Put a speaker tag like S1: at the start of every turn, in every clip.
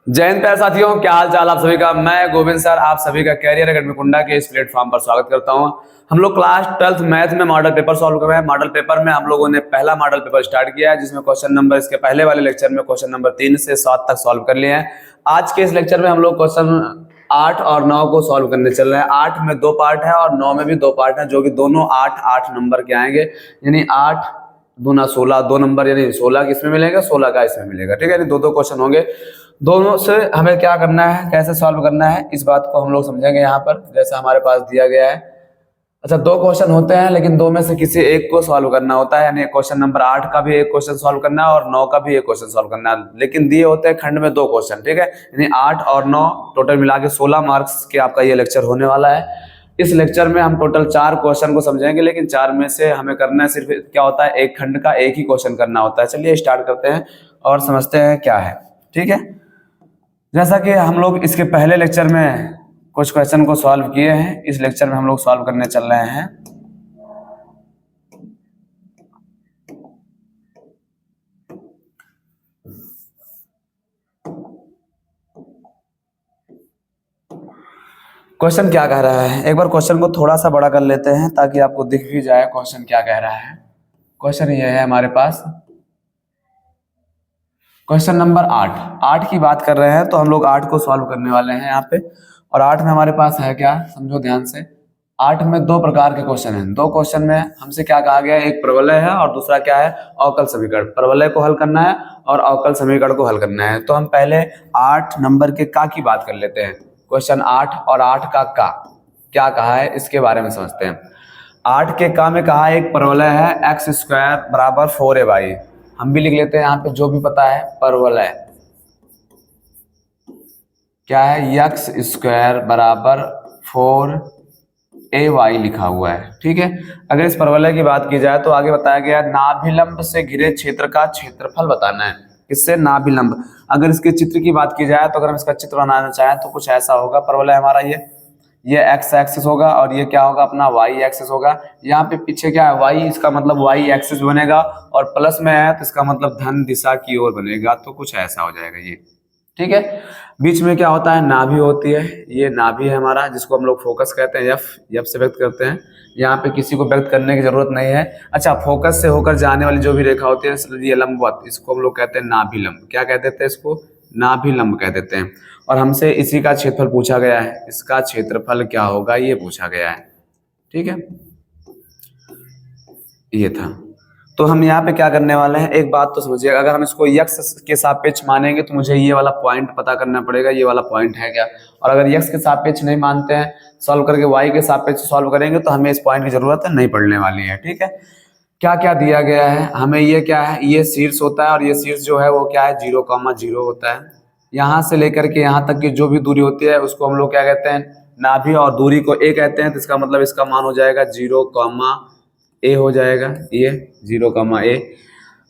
S1: जय हिंद प्यारे साथियों, क्या हाल चाल आप सभी का। मैं गोविंद सर आप सभी का कैरियर अकेडमी कुंडा के इस प्लेटफॉर्म पर स्वागत करता हूं। हम लोग क्लास 12th मैथ में मॉडल पेपर सॉल्व कर रहे हैं। मॉडल पेपर में हम लोगों ने पहला मॉडल पेपर स्टार्ट किया है, जिसमें क्वेश्चन नंबर इसके पहले वाले लेक्चर में क्वेश्चन नंबर 3 से 7 तक सॉल्व कर लिए हैं। आज के इस लेक्चर में हम लोग क्वेश्चन 8 और 9 को सॉल्व करने चल रहे हैं। 8 में 2 पार्ट है और 9 में भी 2 पार्ट है, जो कि दोनों 8 नंबर के आएंगे। यानी 8 दूना 16, 2 नंबर यानी 16 किसमें मिलेगा, 16 का इसमें मिलेगा। ठीक है, यानी दो क्वेश्चन होंगे। दोनों से हमें क्या करना है, कैसे सॉल्व करना है, इस बात को हम लोग समझेंगे यहाँ पर, जैसा हमारे पास दिया गया है। अच्छा, 2 क्वेश्चन होते हैं, लेकिन 2 में से किसी एक को सॉल्व करना होता है। यानी क्वेश्चन नंबर 8 का भी एक क्वेश्चन सॉल्व करना है और 9 का भी एक क्वेश्चन सॉल्व करना है। लेकिन दिए होते हैं खंड में 2 क्वेश्चन। ठीक है, यानी 8 और 9 टोटल मिला के 16 मार्क्स के आपका ये लेक्चर होने वाला है। इस लेक्चर में हम टोटल 4 क्वेश्चन को समझेंगे, लेकिन 4 में से हमें करना है सिर्फ क्या होता है, एक खंड का एक ही क्वेश्चन करना होता है। चलिए स्टार्ट करते हैं और समझते हैं क्या है। ठीक है, जैसा कि हम लोग इसके पहले लेक्चर में कुछ क्वेश्चन को सॉल्व किए हैं, इस लेक्चर में हम लोग सॉल्व करने चल रहे हैं। क्वेश्चन क्या कह रहा है, एक बार क्वेश्चन को थोड़ा सा बड़ा कर लेते हैं ताकि आपको दिख भी जाए क्वेश्चन क्या कह रहा है। क्वेश्चन ये है हमारे पास, क्वेश्चन नंबर 8 की बात कर रहे हैं, तो हम लोग 8 को सॉल्व करने वाले हैं यहाँ पे। और 8 में हमारे पास है क्या, समझो ध्यान से। 8 में 2 प्रकार के क्वेश्चन हैं। 2 क्वेश्चन में हमसे क्या कहा गया है, एक परवलय है और दूसरा क्या है, अवकल समीकरण। परवलय को हल करना है और अवकल समीकरण को हल करना है। तो हम पहले 8 नंबर के का की बात कर लेते हैं। क्वेश्चन 8 और 8 का क्या कहा है, इसके बारे में समझते हैं। 8 के का में कहा है, एक परवलय है x² बराबर 4ay। हम भी लिख लेते हैं यहाँ पे, जो भी पता है परवलय क्या है, x² बराबर 4ay लिखा हुआ है। ठीक है, अगर इस परवलय की बात की जाए तो आगे बताया गया नाभिलंब से घिरे क्षेत्र का क्षेत्रफल बताना है। इससे नाभिलंब, अगर इसके चित्र की बात की जाए तो अगर हम इसका चित्र बनाना चाहें तो कुछ ऐसा होगा। परवलय हमारा ये x एक्सिस होगा और ये क्या होगा, अपना y एक्सिस होगा। यहाँ पे पीछे क्या है, y, इसका मतलब y एक्सिस बनेगा और प्लस में है तो इसका मतलब धन दिशा की ओर बनेगा। तो कुछ ऐसा हो जाएगा ये। ठीक है, बीच में क्या होता है, नाभि होती है। ये नाभि है हमारा, जिसको हम लोग फोकस कहते हैं, यफ से व्यक्त करते हैं। यहाँ पे किसी को व्यक्त करने की जरूरत नहीं है। अच्छा, फोकस से होकर जाने वाली जो भी रेखा होती है, ये लंबवत, इसको हम लोग कहते हैं नाभिलंब। क्या कह देते हैं इसको, नाभिलंब कह देते हैं। और हमसे इसी का क्षेत्रफल पूछा गया है, इसका क्षेत्रफल क्या होगा ये पूछा गया है। ठीक है, ये था। तो हम यहाँ पे क्या करने वाले हैं, एक बात तो समझिए, अगर हम इसको x के सापेक्ष मानेंगे तो मुझे ये वाला पॉइंट पता करना पड़ेगा, ये वाला पॉइंट है क्या। और अगर x के सापेक्ष नहीं मानते हैं, सॉल्व करके y के सापेक्ष सॉल्व करेंगे तो हमें इस पॉइंट की जरूरत नहीं पड़ने वाली है। ठीक है, क्या क्या दिया गया है हमें, ये क्या है, ये शीर्ष होता है और ये शीर्ष जो है वो क्या है, 0,0 होता है। यहाँ से लेकर के यहाँ तक की जो भी दूरी होती है उसको हम लोग क्या कहते हैं, नाभि, और दूरी को a कहते हैं। तो इसका मतलब इसका मान हो जाएगा 0,a हो जाएगा, ये 0,a।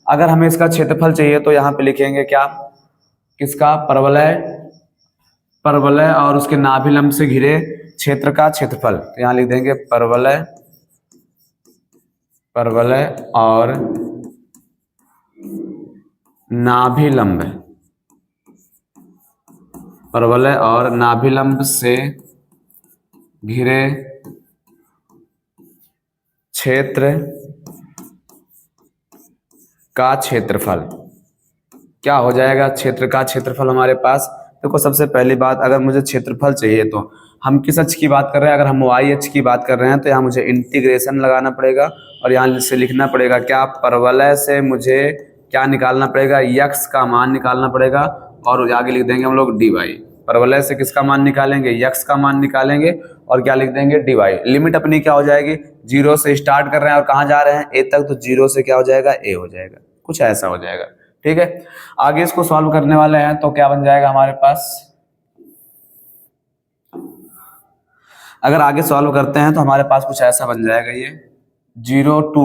S1: अगर हमें इसका क्षेत्रफल चाहिए तो यहाँ पे लिखेंगे क्या, किसका, परवलय और उसके नाभिलंब से घिरे क्षेत्र का क्षेत्रफल। तो यहाँ लिख देंगे परवलय और नाभिलंब, परवलय और नाभिलंब से घिरे क्षेत्र का क्षेत्रफल। क्या हो जाएगा, क्षेत्र का क्षेत्रफल हमारे पास। देखो, सबसे पहली बात, अगर मुझे क्षेत्रफल चाहिए तो हम किस अक्ष की बात कर रहे हैं, अगर हम y अक्ष की बात कर रहे हैं तो यहाँ मुझे इंटीग्रेशन लगाना पड़ेगा और यहाँ से लिखना पड़ेगा क्या, परवलय से मुझे क्या निकालना पड़ेगा, x का मान निकालना पड़ेगा और आगे लिख देंगे हम लोग dy। परवलय से किसका मान निकालेंगे, x का मान निकालेंगे और क्या लिख देंगे, dy। लिमिट अपनी क्या हो जाएगी, 0 से स्टार्ट कर रहे हैं और कहाँ जा रहे हैं, a तक, तो 0 से क्या हो जाएगा, a हो जाएगा। कुछ ऐसा हो जाएगा। ठीक है, आगे इसको सॉल्व करने वाले हैं तो क्या बन जाएगा हमारे पास, अगर आगे सॉल्व करते हैं तो हमारे पास कुछ ऐसा बन जाएगा, ये 0 to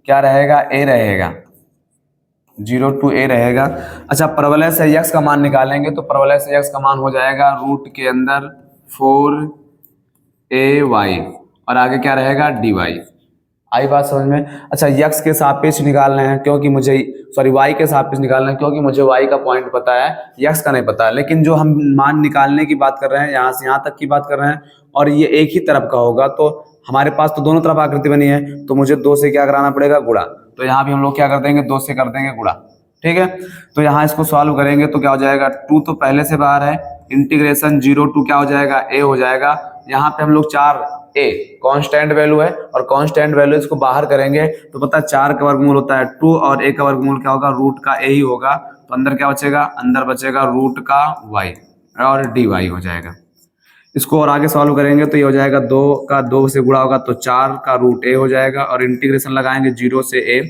S1: क्या रहेगा, a रहेगा, 0 to a रहेगा। अच्छा, परवलय से x का मान निकालेंगे तो परवलय से x का मान हो जाएगा रूट के अंदर 4ay और आगे क्या रहेगा, dy। आई बात समझ में। अच्छा, x के सापेक्ष निकालना है क्योंकि मुझे सॉरी वाई के सापेक्ष निकालना है, क्योंकि मुझे वाई का पॉइंट पता है, एक्स का नहीं पता है। लेकिन जो हम मान निकालने की बात कर रहे हैं, यहाँ से यहाँ तक की बात कर रहे हैं, और ये एक ही तरफ का होगा, तो हमारे पास तो दोनों तरफ आकृति बनी है, तो मुझे 2 से क्या कराना पड़ेगा, गुणा। तो यहाँ भी हम लोग क्या कर देंगे, 2 से कर देंगे गुणा, ठीक है। तो यहाँ इसको सॉल्व करेंगे तो क्या हो जाएगा, 2 तो पहले से बाहर है, इंटीग्रेशन 0 टू क्या हो जाएगा, ए हो जाएगा। यहाँ पे हम लोग 4 ए कांस्टेंट वैल्यू है, और कांस्टेंट वैल्यू इसको बाहर करेंगे तो पता है 4 का वर्गमूल होता है 2, और ए का वर्गमूल क्या होगा, रूट का ए ही होगा। तो अंदर क्या बचेगा, अंदर बचेगा रूट का वाई और डी वाई हो जाएगा। इसको और आगे सॉल्व करेंगे तो ये हो जाएगा 2 का 2 से गुणा होगा तो 4 का रूट ए हो जाएगा, और इंटीग्रेशन लगाएंगे 0 से ए,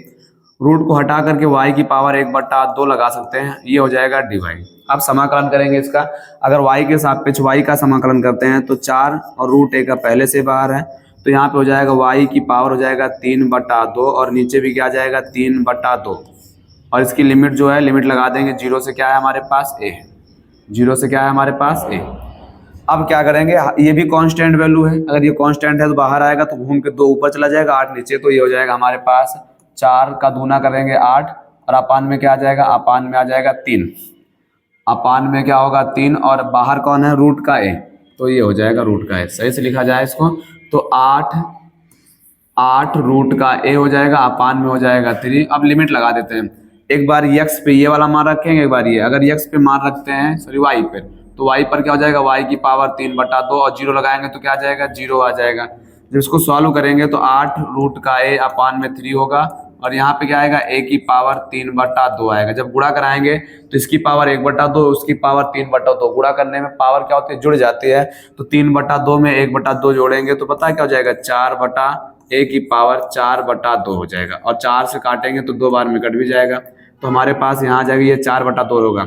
S1: रूट को हटा करके y की पावर 1/2 लगा सकते हैं, ये हो जाएगा डी वाई। अब समाकलन करेंगे इसका, अगर y के सापेक्ष y का समाकलन करते हैं तो 4 और रूट ए का पहले से बाहर है, तो यहाँ पे हो जाएगा y की पावर हो जाएगा 3/2, और नीचे भी क्या आ जाएगा 3/2, और इसकी लिमिट जो है, लिमिट लगा देंगे 0 से क्या है हमारे पास a, 0 से क्या है हमारे पास a। अब क्या करेंगे, ये भी कांस्टेंट वैल्यू है, अगर ये कांस्टेंट है तो बाहर आएगा तो घूम के 2 ऊपर चला जाएगा, 8 नीचे, तो ये हो जाएगा हमारे पास 4 का दूना करेंगे 8, और अपान में क्या आ जाएगा, अपान में आ जाएगा 3, अपान में क्या होगा 3, और बाहर कौन है, रूट का ए, तो ये हो जाएगा रूट का ए। सही से लिखा जाए इसको तो 8 रूट का ए हो जाएगा, अपान में हो जाएगा 3। अब लिमिट लगा देते हैं, एक बार यक्स पे ये वाला मान रखेंगे, एक बार ये, अगर यक्स पे मान रखते हैं, सॉरी वाई पे, तो वाई पर क्या हो जाएगा, वाई की पावर 3/2, और 0 लगाएंगे तो क्या आ जाएगा, 0 आ जाएगा। जब इसको सॉल्व करेंगे तो 8 रूट का ए अपान में 3 होगा, और यहाँ पे क्या आएगा, ए की पावर 3/2 आएगा। जब गुणा कराएंगे तो इसकी पावर 1/2, उसकी पावर 3/2, गुणा करने में पावर क्या होती है, जुड़ जाती है, तो 3/2 में 1/2 जोड़ेंगे तो पता है क्या हो जाएगा, 4/a की पावर 4/2 हो जाएगा, और 4 से काटेंगे तो 2 बार में कट भी जाएगा, तो हमारे पास यहाँ आ जाएगा ये 4/2 होगा,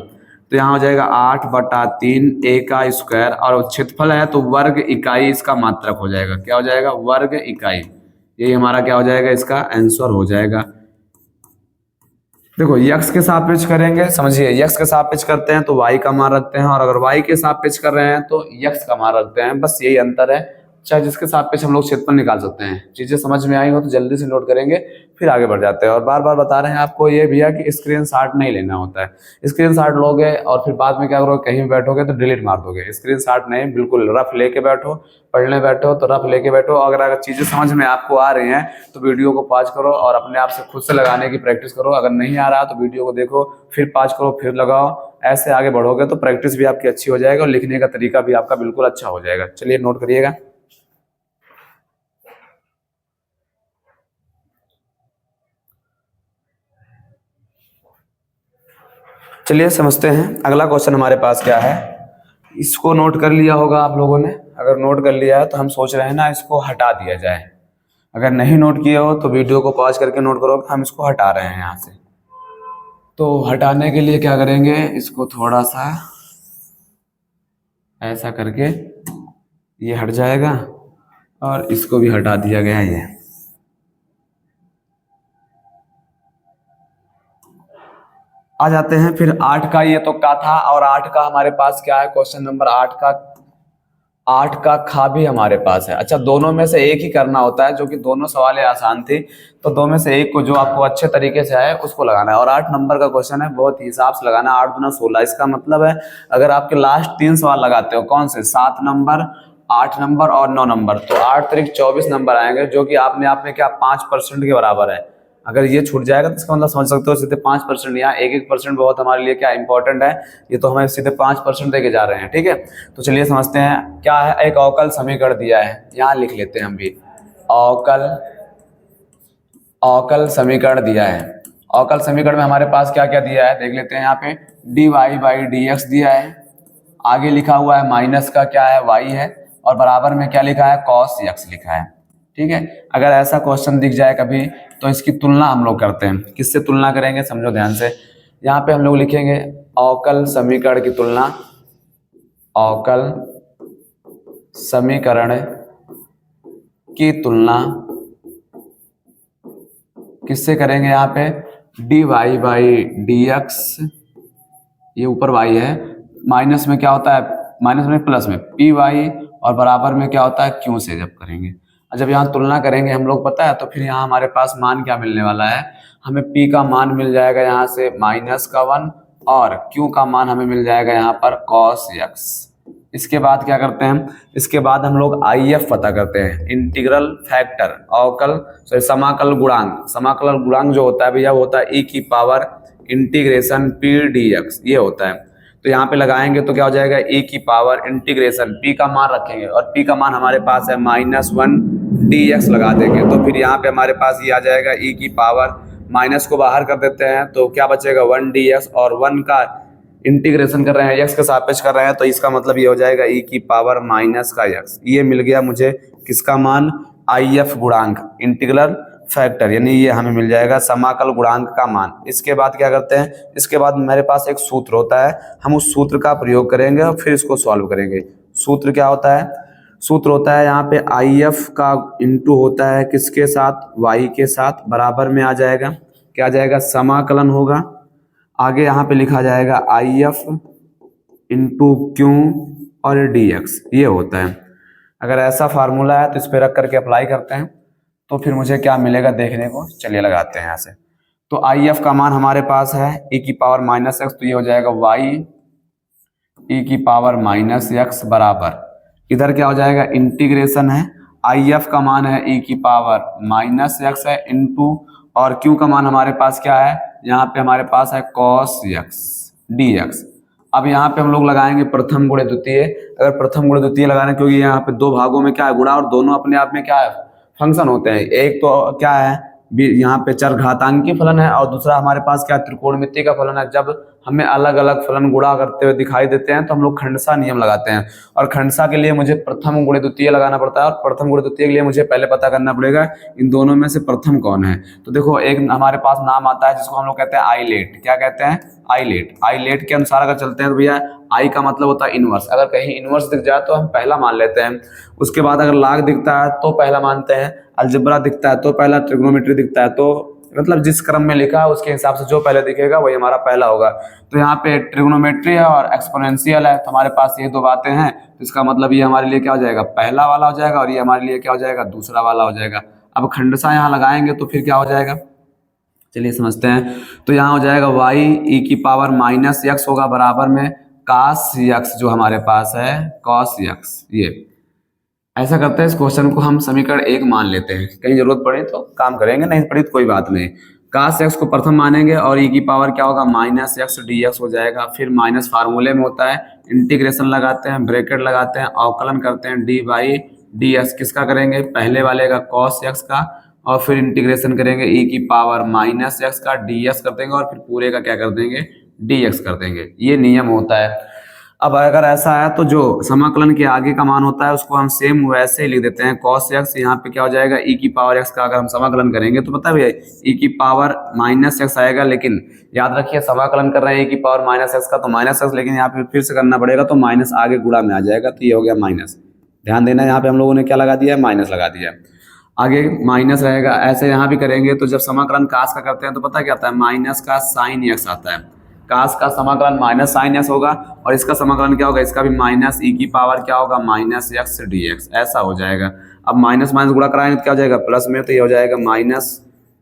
S1: तो यहाँ हो जाएगा 8/3 a का स्क्वायर, और क्षेत्रफल है तो वर्ग इकाई इसका मात्रक हो जाएगा, क्या हो जाएगा, वर्ग इकाई। यही हमारा क्या हो जाएगा, इसका आंसर हो जाएगा। देखो यक्स के सापेक्ष करेंगे, समझिए यक्स के सापेक्ष करते हैं तो y का मान रखते हैं, और अगर y के सापेक्ष कर रहे हैं तो यक्स का मान रखते हैं, बस यही अंतर है। चाहे जिसके सापेक्ष हम लोग क्षेत्रफल निकाल सकते हैं। चीजें समझ में आई हो तो जल्दी से नोट करेंगे, फिर आगे बढ़ जाते हैं। और बार बार बता रहे हैं आपको ये भैया कि स्क्रीनशॉट नहीं लेना होता है, स्क्रीनशॉट लोगे और फिर बाद में क्या करोगे, कहीं भी बैठोगे तो डिलीट मार दोगे। स्क्रीनशॉट नहीं, बिल्कुल रफ लेके बैठो, पढ़ने बैठो तो रफ लेके बैठो। अगर चीजें समझ में आपको आ रही हैं तो वीडियो को पॉज करो और अपने आप से खुद से लगाने की प्रैक्टिस करो। अगर नहीं आ रहा तो वीडियो को देखो, फिर पॉज करो, फिर लगाओ। ऐसे आगे बढ़ोगे तो प्रैक्टिस भी आपकी अच्छी हो जाएगी और लिखने का तरीका भी आपका बिल्कुल अच्छा हो जाएगा। चलिए नोट करिएगा। चलिए समझते हैं अगला क्वेश्चन हमारे पास क्या है। इसको नोट कर लिया होगा आप लोगों ने, अगर नोट कर लिया है तो हम सोच रहे हैं ना इसको हटा दिया जाए। अगर नहीं नोट किए हो तो वीडियो को पॉज करके नोट करो। हम इसको हटा रहे हैं यहाँ से, तो हटाने के लिए क्या करेंगे, इसको थोड़ा सा ऐसा करके ये हट जाएगा और इसको भी हटा दिया गया है। ये आ जाते हैं फिर 8 का, ये तो का था और 8 का हमारे पास क्या है, क्वेश्चन नंबर 8 का खा भी हमारे पास है। अच्छा, दोनों में से एक ही करना होता है, जो कि दोनों सवालें आसान थी, तो दो में से एक को जो आपको अच्छे तरीके से आए उसको लगाना है। और 8 नंबर का क्वेश्चन है, बहुत हिसाब से लगाना है। 8 दूना 16, इसका मतलब है अगर आपके लास्ट 3 सवाल लगाते हो, कौन से, 7 नंबर, 8 नंबर और 9 नंबर, तो 8 तारीख 24 नंबर आएंगे, जो कि आपने आप में क्या 5% के बराबर है। अगर ये छूट जाएगा तो इसका मतलब समझ सकते हो सीधे 5%, यहाँ 1% बहुत हमारे लिए क्या इंपॉर्टेंट है, ये तो हमें सीधे 5% देके जा रहे हैं। ठीक है, तो चलिए समझते हैं क्या है। एक अवकल समीकरण दिया है, यहाँ लिख लेते हैं हम भी, अवकल समीकरण दिया है। अवकल समीकरण में हमारे पास क्या क्या दिया है देख लेते हैं। यहाँ पे dy/dx दिया है, आगे लिखा हुआ है माइनस का क्या है, y है, और बराबर में क्या लिखा है, cos x लिखा है। ठीक है, अगर ऐसा क्वेश्चन दिख जाए कभी तो इसकी तुलना हम लोग करते हैं। किससे तुलना करेंगे, समझो ध्यान से। यहाँ पे हम लोग लिखेंगे अवकल समीकरण की तुलना, अवकल समीकरण की तुलना किससे करेंगे, यहाँ पे dy/dx, ये ऊपर y है, माइनस में क्या होता है, माइनस में प्लस में py, और बराबर में क्या होता है q से जब करेंगे। जब यहाँ तुलना करेंगे हम लोग, पता है, तो फिर यहाँ हमारे पास मान क्या मिलने वाला है, हमें p का मान मिल जाएगा यहाँ से -1 और q का मान हमें मिल जाएगा यहाँ पर cos x। इसके बाद क्या करते हैं, इसके बाद हम लोग IF पता करते हैं, इंटीग्रल फैक्टर अवकल समाकल गुणांक। समाकल गुणांक जो होता है भैया वो होता है e की पावर इंटीग्रेशन p dx, ये होता है। तो यहाँ पे लगाएंगे तो क्या हो जाएगा, e की पावर इंटीग्रेशन p का मान रखेंगे और p का मान हमारे पास है -1 dx लगा देंगे। तो फिर यहाँ पे हमारे पास ये आ जाएगा e की पावर, माइनस को बाहर कर देते हैं तो क्या बचेगा 1 dx, और 1 का इंटीग्रेशन कर रहे हैं x के सापेक्ष कर रहे हैं तो इसका मतलब ये हो जाएगा e की पावर -x। ये मिल गया मुझे किसका मान, IF गुणांक इंटीग्रल फैक्टर, यानी ये हमें मिल जाएगा समाकल गुणांक का मान। इसके बाद क्या करते हैं, इसके बाद मेरे पास एक सूत्र होता है, हम उस सूत्र का प्रयोग करेंगे और फिर इसको सॉल्व करेंगे। सूत्र क्या होता है, सूत्र होता है यहाँ पे IF का इंटू होता है किसके साथ, y के साथ, बराबर में आ जाएगा, क्या आ जाएगा, समाकलन होगा। आगे यहाँ पे लिखा जाएगा IF इंटू Q और dx, ये होता है। अगर ऐसा फार्मूला है तो इस पे रख करके अप्लाई करते हैं तो फिर मुझे क्या मिलेगा देखने को, चलिए लगाते हैं यहाँ से। तो IF का मान हमारे पास है e की पावर -x, तो ये हो जाएगा y e की पावर -x बराबर, इधर क्या हो जाएगा इंटीग्रेशन है, IF का मान है e की पावर -x है इंटू, और q का मान हमारे पास क्या है, यहाँ पे हमारे पास है cos x dx। अब यहाँ पे हम लोग लगाएंगे प्रथम गुणे द्वितीय। अगर प्रथम गुणे द्वितीय लगाना, क्योंकि यहाँ पे दो भागों में क्या है गुणा, और दोनों अपने आप में क्या है फंक्शन होते हैं। एक तो क्या है यहाँ पे चरघातांकी फलन है और दूसरा हमारे पास क्या त्रिकोणमितीय का फलन है। जब हमें अलग अलग फलन गुणा करते हुए दिखाई देते हैं तो हम लोग खंडसा नियम लगाते हैं, और खंडसा के लिए मुझे प्रथम गुणे द्वितीय लगाना पड़ता है, और प्रथम गुणे द्वितीय के लिए मुझे पहले पता करना पड़ेगा इन दोनों में से प्रथम कौन है। तो देखो एक हमारे पास नाम आता है जिसको हम लोग कहते हैं आइलेट। क्या कहते हैं, आइलेट। आइलेट के अनुसार अगर चलते हैं तो भैया आई का मतलब होता है इनवर्स, अगर कहीं इनवर्स दिख जाए तो हम पहला मान लेते हैं। उसके बाद अगर लाग दिखता है तो पहला मानते हैं, अलजेब्रा दिखता है तो पहला, ट्रिग्नोमेट्री दिखता है तो मतलब जिस क्रम में लिखा है उसके हिसाब से जो पहले दिखेगा वही हमारा पहला होगा। तो यहाँ पे ट्रिग्नोमेट्री है और एक्सपोनेंशियल है, तो हमारे पास ये दो बातें हैं, तो इसका मतलब ये हमारे लिए क्या हो जाएगा, पहला वाला हो जाएगा, और ये हमारे लिए क्या हो जाएगा, दूसरा वाला हो जाएगा। अब खंडसा यहाँ लगाएंगे तो फिर क्या हो जाएगा, चलिए समझते हैं। तो यहाँ हो जाएगा y e की पावर -x होगा बराबर में cos x, जो हमारे पास है cos x। ये ऐसा करते हैं, इस क्वेश्चन को हम समीकरण 1 मान लेते हैं, कहीं जरूरत पड़े तो काम करेंगे, नहीं पड़ी तो कोई बात नहीं। cos x को प्रथम मानेंगे और e की पावर क्या होगा -x dx हो जाएगा। फिर माइनस फार्मूले में होता है, इंटीग्रेशन लगाते हैं, ब्रैकेट लगाते हैं, अवकलन करते हैं d बाई ds। किसका करेंगे, पहले वाले का cos x का, और फिर इंटीग्रेशन करेंगे e की पावर -x का, ds कर देंगे, और फिर पूरे का क्या कर देंगे, dx कर देंगे। ये नियम होता है। अब अगर ऐसा है तो जो समाकलन के आगे का मान होता है उसको हम सेम वैसे ही लिख देते हैं cos x। यहाँ पे क्या हो जाएगा, e की पावर x का अगर हम समाकलन करेंगे तो पता है भैया e की पावर -x आएगा, लेकिन याद रखिए समाकलन कर रहे हैं e की पावर -x का तो -x, लेकिन यहाँ पे फिर से करना पड़ेगा तो माइनस आगे गुणा में आ जाएगा, तो ये हो गया माइनस। ध्यान देना, यहाँ पे हम लोगों ने क्या लगा दिया है, माइनस लगा दिया है, आगे माइनस रहेगा। ऐसे यहाँ भी करेंगे तो जब समाकलन कास का करते हैं तो पता क्या आता है, माइनस का साइन x आता है। कास का समाकलन माइनस साइन x होगा, और इसका समाकलन क्या होगा, इसका भी माइनस e की पावर क्या होगा, -x dx, ऐसा हो जाएगा। अब माइनस माइनस गुणा कराएंगे तो क्या हो जाएगा, प्लस में, तो ये हो जाएगा माइनस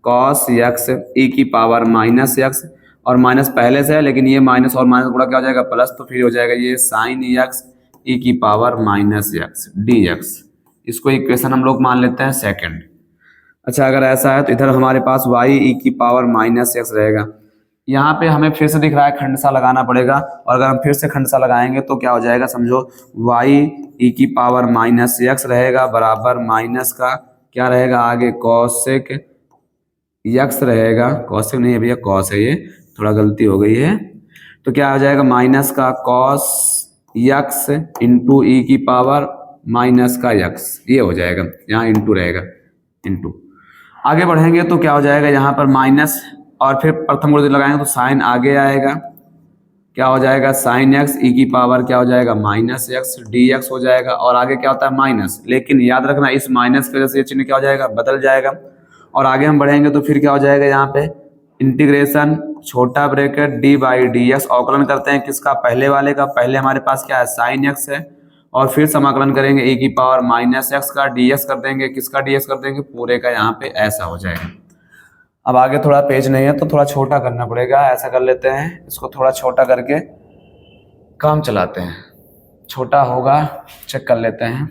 S1: cos x e की पावर -x, और माइनस पहले से है लेकिन ये माइनस और माइनस गुणा क्या हो जाएगा, प्लस, तो फिर हो जाएगा ये साइन x e की पावर -x dx। इसको इक्वेशन हम लोग मान लेते हैं सेकंड। अच्छा अगर ऐसा है तो इधर हमारे पास y e की पावर -x रहेगा। यहाँ पे हमें फिर से दिख रहा है खंडसा लगाना पड़ेगा, और अगर हम फिर से खंडसा लगाएंगे तो क्या हो जाएगा, समझो y e की पावर -x रहेगा बराबर माइनस का क्या रहेगा आगे cosec x रहेगा, cosec नहीं है भैया cos है, ये थोड़ा गलती हो गई है, तो क्या हो जाएगा माइनस का cos x इंटू e की पावर माइनस का x, ये हो जाएगा, यहाँ इंटू रहेगा, इंटू। आगे बढ़ेंगे तो क्या हो जाएगा, यहाँ पर माइनस और फिर प्रथम गुणे लगाएंगे तो साइन आगे आएगा, क्या हो जाएगा साइन x e की पावर क्या हो जाएगा -x dx हो जाएगा, और आगे क्या होता है माइनस, लेकिन याद रखना इस माइनस की वजह से ये चिन्ह क्या हो जाएगा, बदल जाएगा। और आगे हम बढ़ेंगे तो फिर क्या हो जाएगा, यहाँ पे इंटीग्रेशन छोटा ब्रैकेट d बाई dx, अवकलन करते हैं किसका, पहले वाले का, पहले हमारे पास क्या है साइन x है, और फिर समाकलन करेंगे e की पावर -x का, dx कर देंगे, किसका dx कर देंगे, पूरे का, यहाँ पे ऐसा हो जाएगा। अब आगे थोड़ा पेज नहीं है तो थोड़ा छोटा करना पड़ेगा। ऐसा कर लेते हैं, इसको थोड़ा छोटा करके काम चलाते हैं। छोटा होगा चेक कर लेते हैं।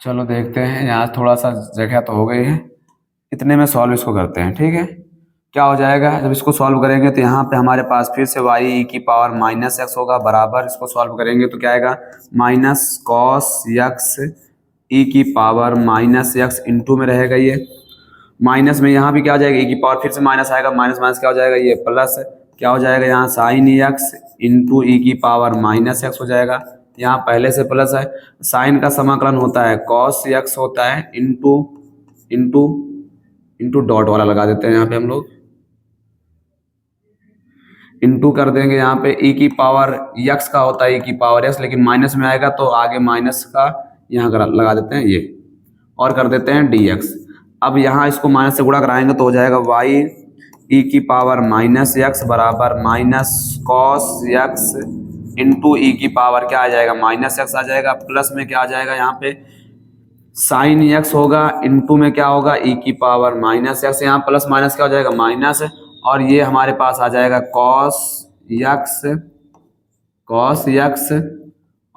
S1: चलो देखते हैं, यहाँ थोड़ा सा जगह तो हो गई है, इतने में सॉल्व इसको करते हैं। ठीक है, क्या हो जाएगा जब इसको सॉल्व करेंगे तो यहाँ पे हमारे पास फिर से वाई ई की पावर माइनस एक्स होगा, बराबर इसको सॉल्व करेंगे तो क्या आएगा माइनस कॉस यक्स ई की पावर माइनस एक्स इंटू में रहेगा ये माइनस में, यहाँ भी क्या हो जाएगा ई की पावर फिर से माइनस आएगा, माइनस माइनस क्या हो जाएगा ये प्लस, क्या हो जाएगा यहाँ साइन एक्स इंटू ई की पावर माइनस एक्स हो जाएगा। यहाँ पहले से प्लस है, साइन का समाकलन होता है कॉस एक्स होता है इंटू इंटू इंटू डॉट वाला लगा देते हैं यहाँ पे हम लोग, इंटू कर देंगे यहाँ पे ई की पावर यक्स का होता है ई की पावर एक्स, लेकिन माइनस में आएगा तो आगे माइनस का यहाँ लगा देते हैं ये, और कर देते हैं डी एक्स। अब यहाँ इसको माइनस से गुणा कराएंगे तो हो जाएगा वाई ई की पावर माइनस एक्स बराबर माइनस कॉस एक्स इंटू ई की पावर क्या आ जाएगा माइनस एक्स आ जाएगा, प्लस में क्या आ जाएगा यहाँ पे साइन एक्स होगा, इंटू में क्या होगा ई की पावर माइनस एक्स, यहाँ प्लस माइनस क्या हो जाएगा माइनस, और ये हमारे पास आ जाएगा कॉस यक्स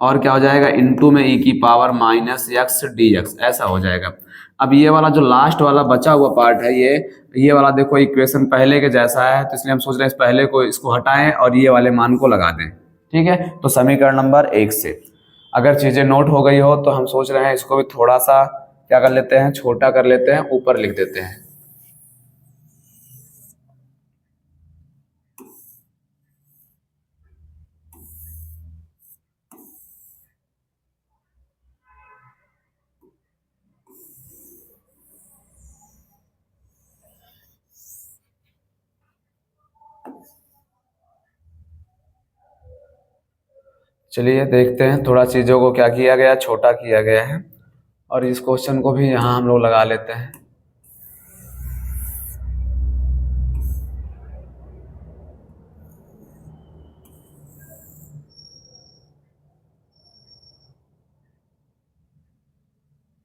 S1: और क्या हो जाएगा इंटू में ई की power minus x D x, ऐसा हो जाएगा। अब ये वाला जो लास्ट वाला बचा हुआ पार्ट है ये वाला देखो इक्वेशन पहले के जैसा है, तो इसलिए हम सोच रहे हैं इस पहले को इसको हटाएं और ये वाले मान को लगा दें। ठीक है, तो समीकरण नंबर 1 से अगर चीजें नोट हो गई हो तो हम सोच रहे हैं इसको भी थोड़ा सा क्या कर लेते हैं छोटा कर लेते हैं, ऊपर लिख देते हैं। चलिए देखते हैं थोड़ा चीज़ों को क्या किया गया, छोटा किया गया है, और इस क्वेश्चन को भी यहाँ हम लोग लगा लेते हैं।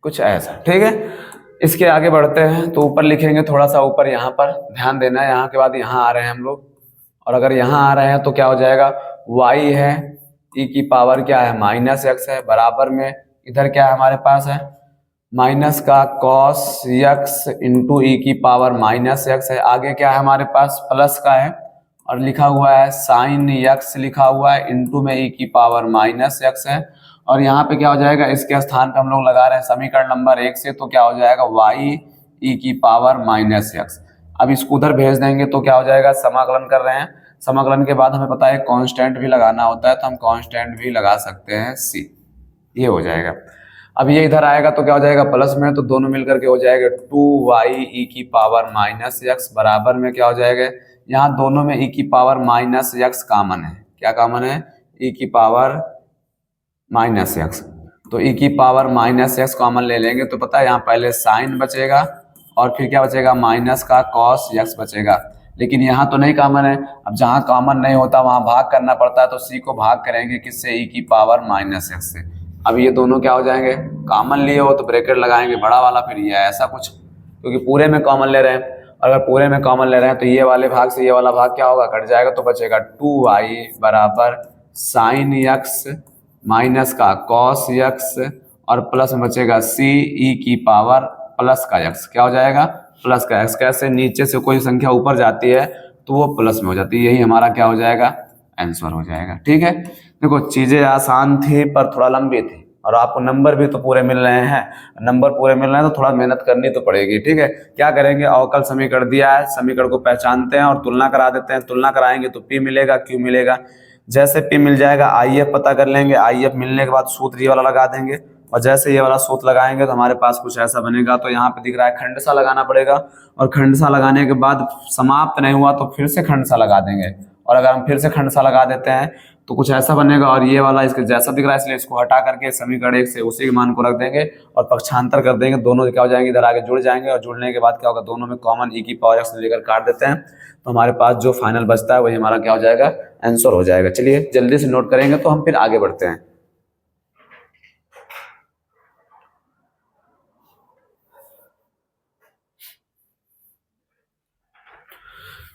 S1: कुछ ऐसा, ठीक है। इसके आगे बढ़ते हैं तो ऊपर लिखेंगे थोड़ा सा ऊपर, यहाँ पर ध्यान देना है, यहाँ के बाद यहाँ आ रहे हैं हम लोग, और अगर यहाँ आ रहे हैं तो क्या हो जाएगा y है e की पावर क्या है माइनस एक्स है, बराबर में इधर क्या है हमारे पास है माइनस का कॉस यक्स इंटू ई की पावर माइनस एक्स है, आगे क्या है हमारे पास प्लस का है और लिखा हुआ है साइन यक्स लिखा हुआ है इंटू में ई की पावर माइनस एक्स है, और यहाँ पे क्या हो जाएगा इसके स्थान पे हम लोग लगा रहे हैं समीकरण नंबर 1 से, तो क्या हो जाएगा y e की पावर माइनस एक्स। अब इसको उधर भेज देंगे तो क्या हो जाएगा समाकलन कर रहे हैं, समाकलन के बाद हमें पता है कांस्टेंट भी लगाना होता है तो हम कांस्टेंट भी लगा सकते हैं c, ये हो जाएगा। अब ये इधर आएगा तो क्या हो जाएगा प्लस में, तो दोनों मिलकर के हो जाएगा 2y e की पावर माइनस एक्स, बराबर में क्या हो जाएगा यहाँ दोनों में e की पावर माइनस एक्स कॉमन है, क्या कॉमन है e की पावर माइनस एक्स, तो e की पावर माइनस एक्स कॉमन ले लेंगे तो पता है यहाँ पहले साइन बचेगा और फिर क्या बचेगा माइनस का कॉस एक्स बचेगा, लेकिन यहाँ तो नहीं कॉमन है। अब जहाँ कॉमन नहीं होता वहाँ भाग करना पड़ता है, तो c को भाग करेंगे किससे e की पावर माइनस एक्स से। अब ये दोनों क्या हो जाएंगे कॉमन लिए हो तो ब्रैकेट लगाएंगे बड़ा वाला, फिर ये ऐसा कुछ, क्योंकि पूरे में कॉमन ले रहे हैं, अगर पूरे में कॉमन ले रहे हैं तो ये वाले भाग से ये वाला भाग क्या होगा कट जाएगा, तो बचेगा 2y बराबर साइन एक्स माइनस का कॉस एक्स और प्लस में बचेगा c e की पावर प्लस का x, क्या हो जाएगा प्लस का x। कैसे नीचे से कोई संख्या ऊपर जाती है तो वो प्लस में हो जाती है, यही हमारा क्या हो जाएगा आंसर हो जाएगा। ठीक है, देखो चीजें आसान थी पर थोड़ा लंबी थी, और आपको नंबर भी तो पूरे मिल रहे हैं, नंबर पूरे मिल रहे हैं तो थोड़ा मेहनत करनी तो पड़ेगी। ठीक है, क्या करेंगे अवकल समीकरण दिया है, समीकरण को पहचानते हैं और तुलना करा देते हैं, तुलना कराएंगे तो p मिलेगा q मिलेगा, जैसे p मिल जाएगा IF पता कर लेंगे, IF मिलने के बाद सूत्र ये वाला लगा देंगे, और जैसे ये वाला सूत्र लगाएंगे तो हमारे पास कुछ ऐसा बनेगा। तो यहाँ पे दिख रहा है खंडसा लगाना पड़ेगा, और खंडसा लगाने के बाद समाप्त नहीं हुआ तो फिर से खंडसा लगा देंगे, और अगर हम फिर से खंडसा लगा देते हैं तो कुछ ऐसा बनेगा, और ये वाला इसके जैसा दिख रहा है, इसलिए इसको हटा करके समीकरण 1 से उसी के मान को रख देंगे और पक्षांतर कर देंगे। दोनों क्या हो जाएंगे, इधर आगे जुड़ जाएंगे, और जुड़ने के बाद क्या होगा, दोनों में कॉमन e की पावर x लेकर काट देते हैं, तो हमारे पास जो फाइनल बचता है वही हमारा क्या हो जाएगा, आंसर हो जाएगा। चलिए जल्दी से नोट करेंगे तो हम फिर आगे बढ़ते हैं।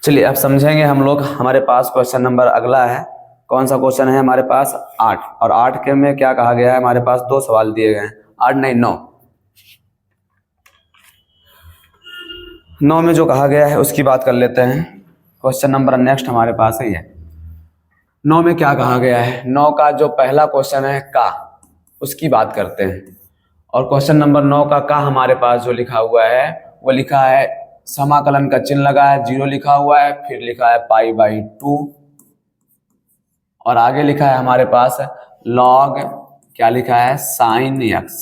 S1: चलिए अब समझेंगे हम लोग। हमारे पास क्वेश्चन नंबर अगला है, कौन सा क्वेश्चन है हमारे पास, 8, और 8 के में क्या कहा गया है, हमारे पास 2 सवाल दिए गए हैं, 8 नहीं 9। 9 में जो कहा गया है उसकी बात कर लेते हैं। क्वेश्चन नंबर नेक्स्ट हमारे पास है ये 9 में क्या कहा गया है। 9 का जो पहला क्वेश्चन है का, उसकी बात करते हैं। और क्वेश्चन नंबर 9 का हमारे पास जो लिखा हुआ है वो लिखा है, समाकलन का चिन्ह लगा है, 0 लिखा हुआ है, फिर लिखा है π/2, और आगे लिखा है हमारे पास log, क्या लिखा है, sin x।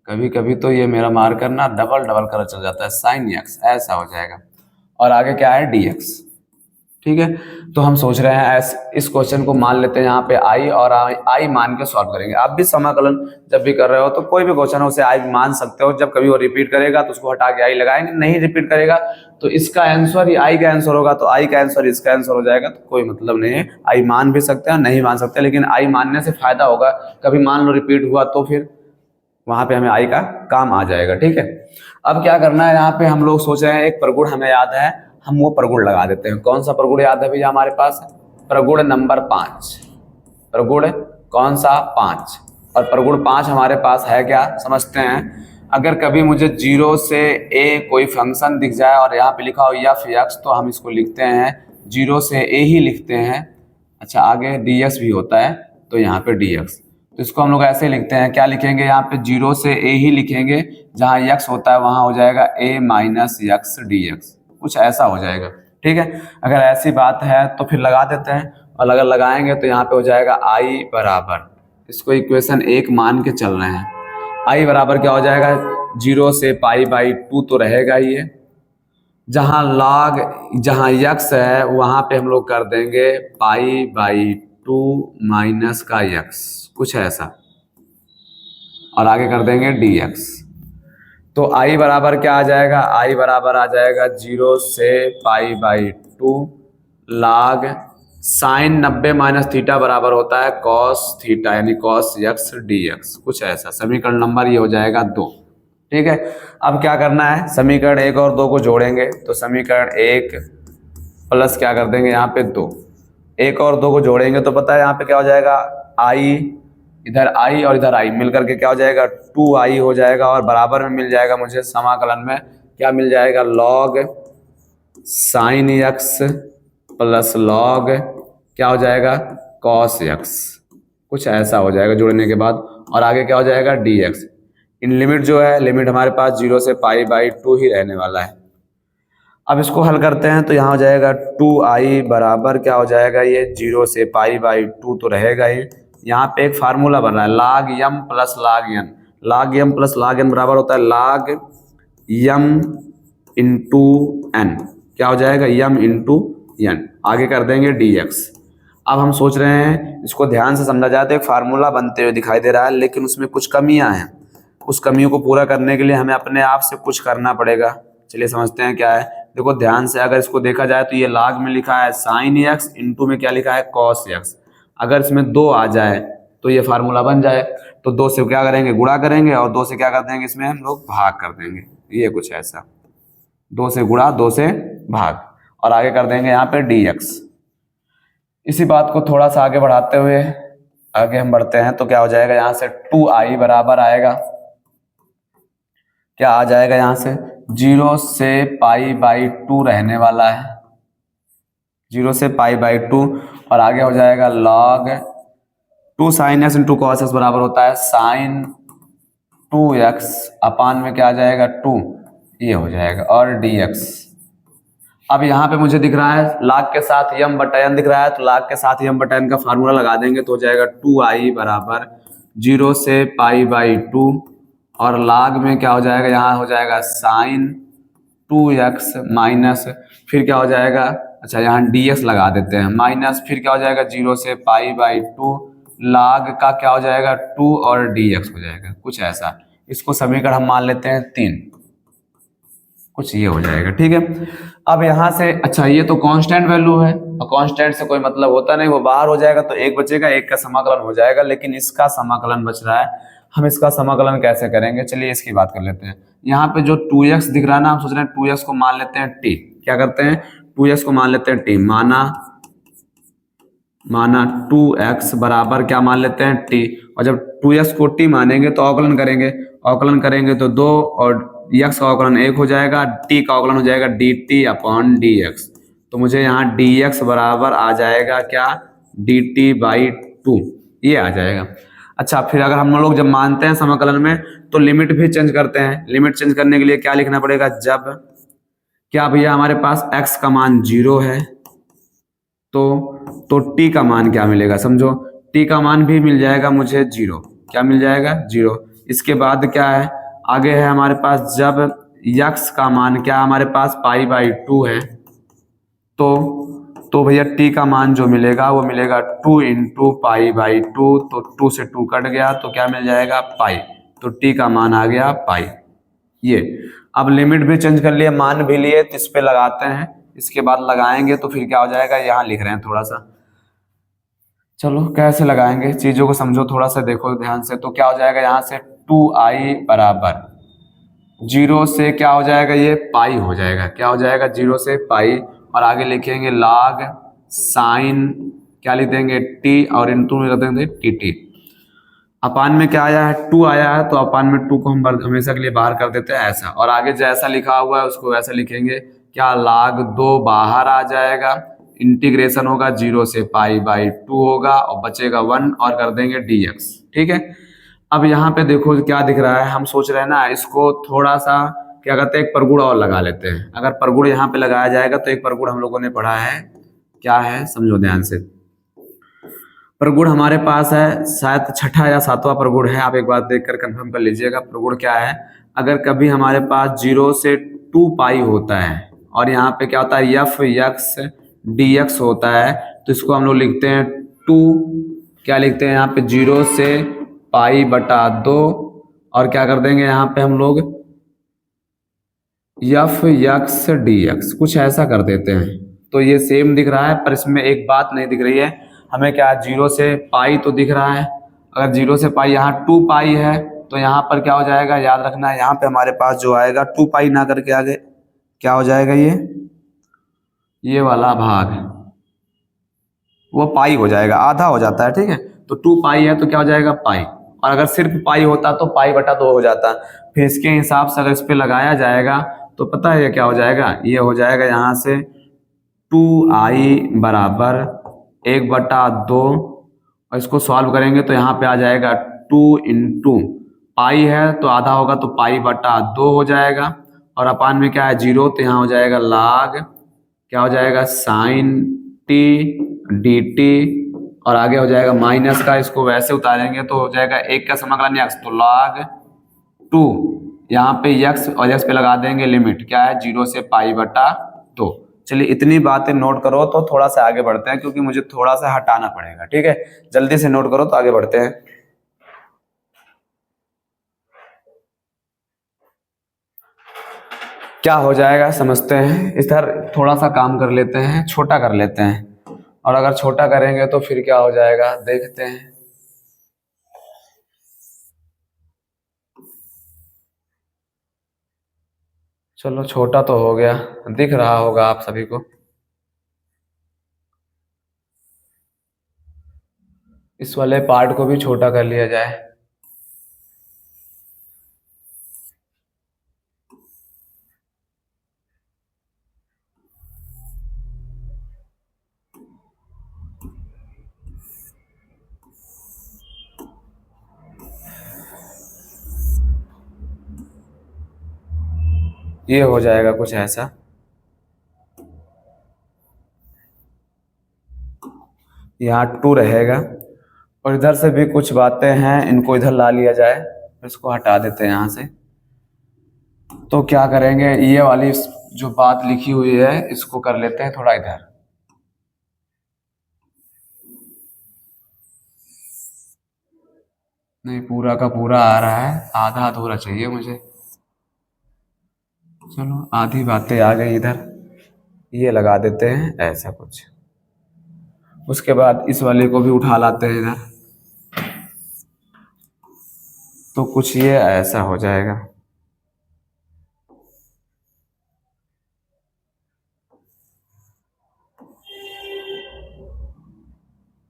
S1: कभी कभी तो ये मेरा मार्कर ना डबल कलर चल जाता है, sin x ऐसा हो जाएगा, और आगे क्या है dx। ठीक है, तो हम सोच रहे हैं इस क्वेश्चन को मान लेते हैं यहाँ पे आई, और आई मान के सॉल्व करेंगे। आप भी समाकलन जब भी कर रहे हो तो कोई भी क्वेश्चन हो उसे आई मान सकते हो। जब कभी वो रिपीट करेगा तो उसको हटा के आई लगाएंगे, नहीं रिपीट करेगा तो इसका आंसर ही आई का आंसर होगा, तो आई का आंसर इसका आंसर हो जाएगा, तो कोई मतलब नहीं है। आई मान भी सकते हैं, नहीं मान सकते, लेकिन आई मानने से फायदा होगा, कभी मान लो रिपीट हुआ तो फिर वहां पे हमें आई का काम आ जाएगा। ठीक है, अब क्या करना है, यहाँ पे हम लोग सोच रहे हैं एक प्रगुण हमें याद है, हम वो प्रगुण लगा देते हैं। कौन सा प्रगुण याद है भैया हमारे पास, प्रगुण नंबर 5। प्रगुण कौन सा, 5। और प्रगुण 5 हमारे पास है क्या, समझते हैं। अगर कभी मुझे 0 से a कोई फंक्शन दिख जाए और यहाँ पे लिखा हो f(x), तो हम इसको लिखते हैं 0 से a ही लिखते हैं। अच्छा, आगे dx भी होता है तो यहाँ पे dx, तो इसको हम लोग ऐसे लिखते हैं, क्या लिखेंगे यहाँ पे 0 से a ही लिखेंगे, जहाँ x होता है वहाँ हो जाएगा a - x dx, कुछ ऐसा हो जाएगा। ठीक है, अगर ऐसी बात है तो फिर लगा देते हैं, और अगर लगाएंगे तो यहाँ पे हो जाएगा i बराबर, इसको इक्वेशन 1 मान के चल रहे हैं, i बराबर क्या हो जाएगा, 0 से π/2 तो रहेगा ये, जहाँ x है वहाँ पे हम लोग कर देंगे π/2 माइनस का x, कुछ ऐसा, और आगे कर देंगे dx। तो i बराबर क्या आ जाएगा, i बराबर आ जाएगा 0 से π/2 log sin 90 माइनस थीटा बराबर होता है cos थीटा, यानी cos x dx, कुछ ऐसा। समीकरण नंबर ये हो जाएगा 2। ठीक है, अब क्या करना है, समीकरण 1 और 2 को जोड़ेंगे, तो समीकरण 1 प्लस क्या कर देंगे यहाँ पे 2, 1 और 2 को जोड़ेंगे तो पता है यहाँ पे क्या हो जाएगा, i, इधर i और इधर i मिल करके क्या हो जाएगा, 2i हो जाएगा, और बराबर में मिल जाएगा मुझे समाकलन में क्या मिल जाएगा, log sin x plus log क्या हो जाएगा, cos x, कुछ ऐसा हो जाएगा जोड़ने के बाद, और आगे क्या हो जाएगा dx। इन लिमिट जो है, लिमिट हमारे पास 0 से π/2 ही रहने वाला है। अब इसको हल करते हैं तो यहाँ हो जाएगा 2i बराबर क्या हो जाएगा, ये 0 से π/2 तो रहेगा ही। यहाँ पे एक फार्मूला बन रहा है, log m plus log n, log m plus log n बराबर होता है log m इंटू n, क्या हो जाएगा, m इंटू n, आगे कर देंगे dx। अब हम सोच रहे हैं, इसको ध्यान से समझा जाए तो एक फार्मूला बनते हुए दिखाई दे रहा है, लेकिन उसमें कुछ कमियां हैं, उस कमियों को पूरा करने के लिए हमें अपने आप से कुछ करना पड़ेगा। चलिए समझते हैं क्या है। देखो ध्यान से, अगर इसको देखा जाए तो ये log में लिखा है sin x, इंटू में क्या लिखा है cos x, अगर इसमें 2 आ जाए तो ये फार्मूला बन जाए, तो 2 से क्या करेंगे, गुणा करेंगे, और 2 से क्या कर देंगे, इसमें हम लोग भाग कर देंगे, ये कुछ ऐसा, 2 से गुणा 2 से भाग, और आगे कर देंगे यहाँ पे dx। इसी बात को थोड़ा सा आगे बढ़ाते हुए आगे हम बढ़ते हैं तो क्या हो जाएगा, यहाँ से 2i बराबर आएगा, क्या आ जाएगा, यहाँ से 0 से π/2 रहने वाला है, 0 से π/2, और आगे हो जाएगा log 2 sin x into cos x बराबर होता है sin 2x अपान में क्या आ जाएगा 2, ये हो जाएगा, और dx। अब यहाँ पे मुझे दिख रहा है log के साथ m बटा n दिख रहा है, तो log के साथ m बटा n का फार्मूला लगा देंगे तो हो जाएगा 2i बराबर 0 से π/2, और log में क्या हो जाएगा, यहाँ हो जाएगा sin 2x माइनस फिर क्या हो जाएगा, अच्छा यहाँ dx लगा देते हैं, माइनस फिर क्या हो जाएगा 0 से π/2 log का क्या हो जाएगा 2 और dx हो जाएगा कुछ ऐसा। इसको समीकरण हम मान लेते हैं 3, कुछ ये हो जाएगा। ठीक है, अब यहाँ से अच्छा ये तो कांस्टेंट वैल्यू है और कांस्टेंट से कोई मतलब होता नहीं, वो बाहर हो जाएगा तो एक बचेगा, एक का समाकलन हो जाएगा, लेकिन इसका समाकलन बच रहा है। हम इसका समाकलन कैसे करेंगे, चलिए इसकी बात कर लेते हैं। यहाँ पे जो 2x दिख रहा है ना, हम सोच रहे हैं 2x को मान लेते हैं t। क्या करते हैं, 2x को मान लेते हैं t, माना 2x बराबर क्या मान लेते हैं t, और जब 2x को t मानेंगे तो अवकलन करेंगे, अवकलन करेंगे तो 2 और x का अवकलन 1 हो जाएगा, t का अवकलन हो जाएगा dt/dx। तो मुझे यहाँ dx बराबर आ जाएगा क्या dt/2, ये आ जाएगा। अच्छा फिर अगर हम लोग जब मानते हैं समाकलन में तो लिमिट भी चेंज करते हैं। लिमिट चेंज करने के लिए क्या लिखना पड़ेगा, जब क्या भैया हमारे पास x का मान 0 है तो t का मान क्या मिलेगा, समझो t का मान भी मिल जाएगा मुझे 0, क्या मिल जाएगा 0। इसके बाद क्या है, आगे है हमारे पास जब x का मान क्या हमारे पास π/2 है तो भैया t का मान जो मिलेगा वो मिलेगा 2 × π/2, तो 2 से 2 कट गया तो क्या मिल जाएगा पाई, तो t का मान आ गया पाई। ये अब लिमिट भी चेंज कर लिए, मान भी लिए, तो इस पे लगाते हैं। इसके बाद लगाएंगे तो फिर क्या हो जाएगा, यहाँ लिख रहे हैं थोड़ा सा, चलो कैसे लगाएंगे चीजों को समझो थोड़ा सा, देखो ध्यान से। तो क्या हो जाएगा, यहाँ से 2i बराबर 0 से क्या हो जाएगा, ये पाई हो जाएगा, क्या हो जाएगा 0 से पाई, और आगे लिखेंगे log साइन क्या लिख देंगे t और इंटू में रख देंगे tt। अपान में क्या आया है 2 आया है, तो अपान में 2 को हम हमेशा के लिए बाहर कर देते हैं ऐसा, और आगे जैसा लिखा हुआ है उसको वैसा लिखेंगे। क्या log 2 बाहर आ जाएगा, इंटीग्रेशन होगा 0 से π/2 होगा और बचेगा 1 और कर देंगे dx। ठीक है, अब यहाँ पे देखो क्या दिख रहा है, हम सोच रहे हैं ना इसको थोड़ा सा क्या कहते हैं एक परगुण और लगा लेते हैं। अगर परगुण यहाँ पे लगाया जाएगा तो एक परगुण हम लोगों ने पढ़ा है, क्या है समझो ध्यान से। परगुण हमारे पास है शायद 6ठा या 7वां परगुण है, आप एक बार देखकर कंफर्म कर लीजिएगा। परगुण क्या है, अगर कभी हमारे पास 0 से 2 पाई होता है और यहाँ पे क्या होता है f(x) dx होता है, तो इसको हम लोग लिखते हैं 2 क्या लिखते हैं यहाँ पे 0 से π/2 और क्या कर देंगे यहाँ पे हम लोग f(x) dx, कुछ ऐसा कर देते हैं। तो ये सेम दिख रहा है, पर इसमें एक बात नहीं दिख रही है हमें, क्या 0 से पाई तो दिख रहा है, अगर 0 से पाई यहाँ 2 पाई है तो यहाँ पर क्या हो जाएगा, याद रखना है यहाँ पे हमारे पास जो आएगा 2 पाई ना करके आगे क्या हो जाएगा, ये वाला भाग वो पाई हो जाएगा, आधा हो जाता है। ठीक है, तो 2 पाई है तो क्या हो जाएगा पाई, और अगर सिर्फ पाई होता तो π/2 हो जाता। फिर इसके हिसाब से अगर इस पे लगाया जाएगा तो पता है ये क्या हो जाएगा, ये हो जाएगा यहाँ से 2i बराबर 1/2, और इसको सॉल्व करेंगे तो यहाँ पे आ जाएगा 2 × पाई है तो आधा होगा तो π/2 हो जाएगा, और अपान में क्या है 0 तो यहाँ हो जाएगा log क्या हो जाएगा साइन t dt, और आगे हो जाएगा माइनस का, इसको वैसे उतारेंगे तो हो जाएगा 1 का समाकलन x, तो log 2 यहाँ पे x और x पे लगा देंगे लिमिट क्या है 0 से π/2। चलिए इतनी बातें नोट करो तो थोड़ा सा आगे बढ़ते हैं, क्योंकि मुझे थोड़ा सा हटाना पड़ेगा। ठीक है, जल्दी से नोट करो तो आगे बढ़ते हैं। क्या हो जाएगा समझते हैं, इधर थोड़ा सा काम कर लेते हैं, छोटा कर लेते हैं, और अगर छोटा करेंगे तो फिर क्या हो जाएगा देखते हैं। चलो छोटा तो हो गया, दिख रहा होगा आप सभी को। इस वाले पार्ट को भी छोटा कर लिया जाए। ये हो जाएगा कुछ ऐसा, यहाँ 2 रहेगा, और इधर से भी कुछ बातें हैं इनको इधर ला लिया जाए, इसको हटा देते हैं यहाँ से। तो क्या करेंगे, ये वाली जो बात लिखी हुई है इसको कर लेते हैं थोड़ा इधर। नहीं, पूरा का पूरा आ रहा है, आधा अधूरा चाहिए मुझे। चलो आधी बातें आ गई इधर, ये लगा देते हैं ऐसा कुछ। उसके बाद इस वाले को भी उठा लाते हैं इधर, तो कुछ ये ऐसा हो जाएगा।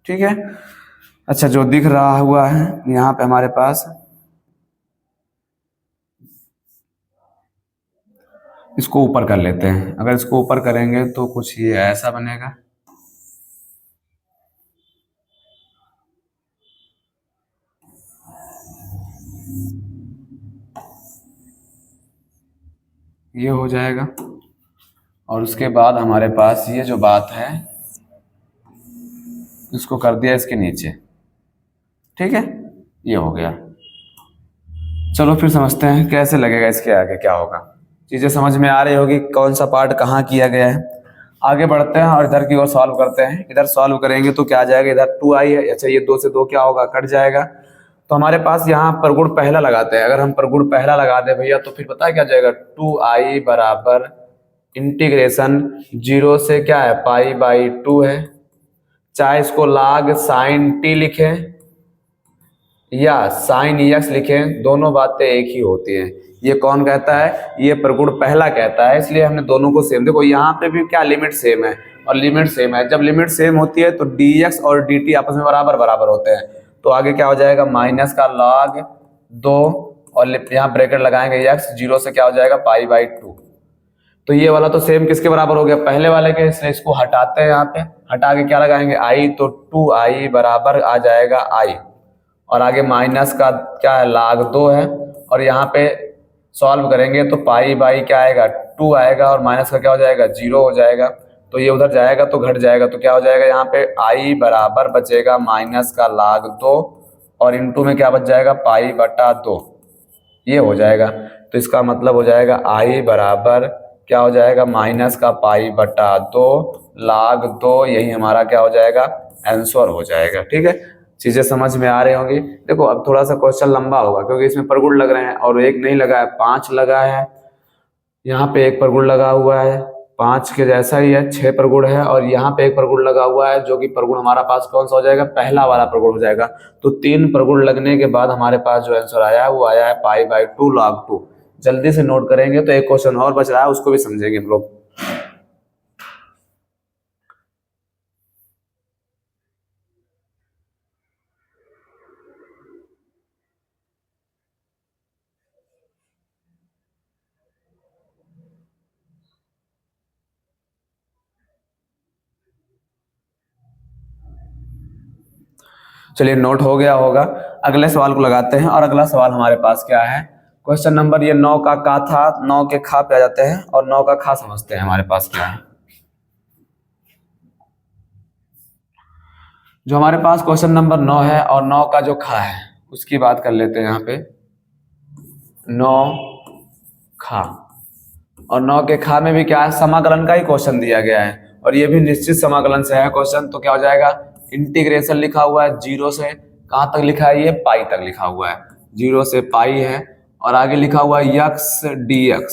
S1: ठीक है। अच्छा, जो दिख रहा हुआ है यहाँ पे हमारे पास, इसको ऊपर कर लेते हैं। अगर इसको ऊपर करेंगे तो कुछ ये ऐसा बनेगा। ये हो जाएगा। और उसके बाद हमारे पास ये जो बात है इसको कर दिया इसके नीचे। ठीक है, ये हो गया। चलो फिर समझते हैं कैसे लगेगा, इसके आगे क्या होगा। चीजें समझ में आ रही होगी कौन सा पार्ट कहाँ किया गया है। आगे बढ़ते हैं और इधर की ओर सॉल्व करते हैं। इधर सॉल्व करेंगे तो क्या आ जाएगा, इधर 2i है। अच्छा, ये 2 से 2 क्या होगा, कट जाएगा। तो हमारे पास यहाँ परगुण पहला लगाते हैं। अगर हम परगुण पहला लगा दे भैया तो फिर पता है क्या जाएगा, 2i बराबर इंटीग्रेशन 0 से क्या है, π/2 है। चाहे इसको log sin t लिखे या sin x लिखें, दोनों बातें एक ही होती हैं। ये कौन कहता है, ये प्रगुण पहला कहता है, इसलिए हमने दोनों को सेम। देखो यहाँ पे भी क्या लिमिट सेम है और लिमिट सेम है। जब लिमिट सेम होती है तो dx और dt आपस में बराबर बराबर होते हैं। तो आगे क्या हो जाएगा, माइनस का log 2 और यहाँ ब्रैकेट लगाएंगे x, 0 से क्या हो जाएगा π/2। तो ये वाला तो सेम किसके बराबर हो गया, पहले वाले के, इसलिए इसको हटाते हैं। यहाँ पे हटा के क्या लगाएंगे i, तो 2i बराबर आ जाएगा i। और आगे माइनस का क्या है, log 2 है। और यहाँ पे सॉल्व करेंगे तो π/, क्या आएगा 2 आएगा, और माइनस का क्या हो जाएगा 0 हो जाएगा। तो ये उधर जाएगा तो घट जाएगा, तो क्या हो जाएगा यहाँ पे i बराबर बचेगा माइनस का log 2 और इंटू में क्या बच जाएगा π/2, ये हो जाएगा। तो इसका मतलब हो जाएगा i बराबर क्या हो जाएगा, माइनस का π/2 log 2, यही हमारा क्या हो जाएगा, आंसर हो जाएगा। ठीक है, चीजें समझ में आ रही होंगी। देखो अब थोड़ा सा क्वेश्चन लंबा होगा क्योंकि इसमें परगुण लग रहे हैं और एक नहीं लगा है, 5 लगा है। यहाँ पे एक परगुण लगा हुआ है, 5 के जैसा ही है, 6 परगुण है। और यहाँ पे एक परगुण लगा हुआ है जो कि परगुण हमारा पास कौन सा हो जाएगा, पहला वाला परगुण हो जाएगा। तो 3 परगुण लगने के बाद हमारे पास जो आंसर आया है वो आया है π/2 log 2। जल्दी से नोट करेंगे तो एक क्वेश्चन और बच रहा है, उसको भी समझेंगे हम लोग। चलिए नोट हो गया होगा। अगले सवाल को लगाते हैं। और अगला सवाल हमारे पास क्या है, क्वेश्चन नंबर ये 9 का था, 9 के खा पे आ जाते हैं और 9 का खा समझते हैं हमारे पास क्या है। जो हमारे पास क्वेश्चन नंबर 9 है और 9 का जो खा है उसकी बात कर लेते हैं। यहाँ पे 9 खा और 9 के खा में भी क्या है, समाकलन का ही क्वेश्चन दिया गया है और ये भी निश्चित समाकलन से है क्वेश्चन। तो क्या हो जाएगा, इंटीग्रेशन लिखा हुआ है 0 से कहाँ तक लिखा है, ये पाई तक लिखा हुआ है, 0 से पाई है। और आगे लिखा हुआ है यक्स dx,